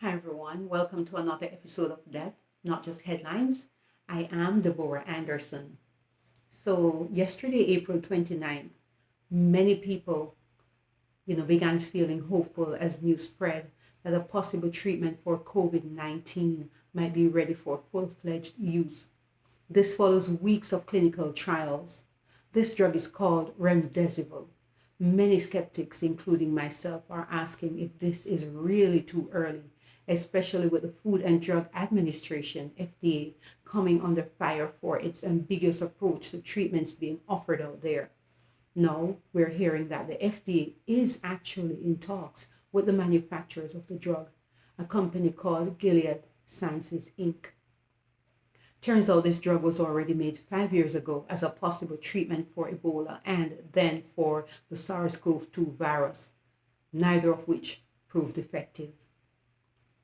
Hi everyone, welcome to another episode of Death, Not Just Headlines. I am Deborah Anderson. So yesterday, April 29th, many people, began feeling hopeful as news spread that a possible treatment for COVID-19 might be ready for full-fledged use. This follows weeks of clinical trials. This drug is called Remdesivir. Many skeptics, including myself, are asking if this is really too early, especially with the Food and Drug Administration, FDA, coming under fire for its ambiguous approach to treatments being offered out there. Now, we're hearing that the FDA is actually in talks with the manufacturers of the drug, a company called Gilead Sciences Inc. Turns out this drug was already made 5 years ago as a possible treatment for Ebola and then for the SARS-CoV-2 virus, neither of which proved effective.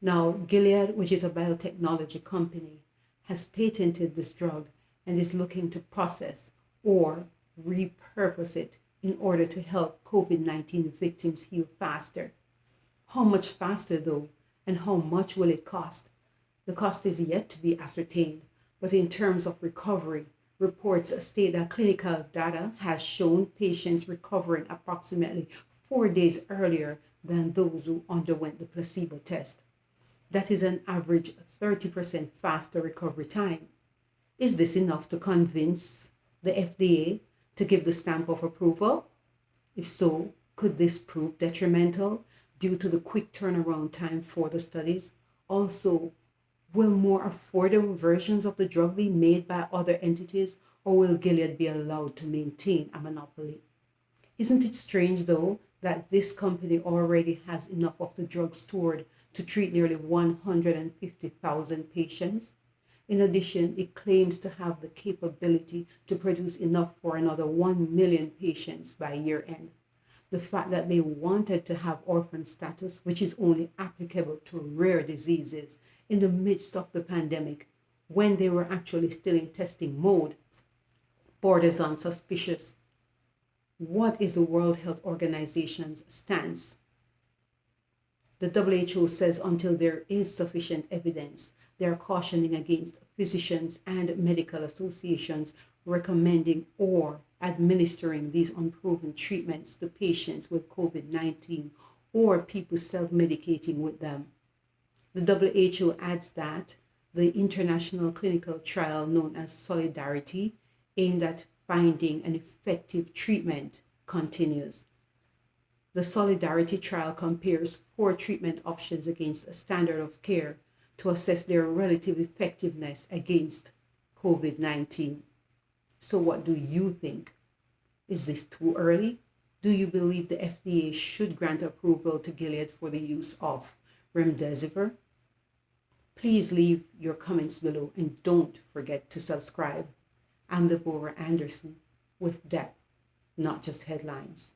Now, Gilead, which is a biotechnology company, has patented this drug and is looking to process or repurpose it in order to help COVID-19 victims heal faster. How much faster, though, and how much will it cost? The cost is yet to be ascertained, but in terms of recovery, reports state that clinical data has shown patients recovering approximately 4 days earlier than those who underwent the placebo test. That is an average 30% faster recovery time. Is this enough to convince the FDA to give the stamp of approval? If so, could this prove detrimental due to the quick turnaround time for the studies? Also, will more affordable versions of the drug be made by other entities, or will Gilead be allowed to maintain a monopoly? Isn't it strange, though, that this company already has enough of the drug stored to treat nearly 150,000 patients? In addition, it claims to have the capability to produce enough for another 1 million patients by year end. The fact that they wanted to have orphan status, which is only applicable to rare diseases, in the midst of the pandemic, when they were actually still in testing mode, borders on suspicious. What is the World Health Organization's stance? The WHO says until there is sufficient evidence, they are cautioning against physicians and medical associations recommending or administering these unproven treatments to patients with COVID-19 or people self-medicating with them. The WHO adds that the international clinical trial known as Solidarity, aimed at finding an effective treatment, continues. The Solidarity trial compares 4 treatment options against a standard of care to assess their relative effectiveness against COVID-19. So what do you think? Is this too early? Do you believe the FDA should grant approval to Gilead for the use of Remdesivir? Please leave your comments below and don't forget to subscribe. I'm Deborah Anderson with Depth, Not Just Headlines.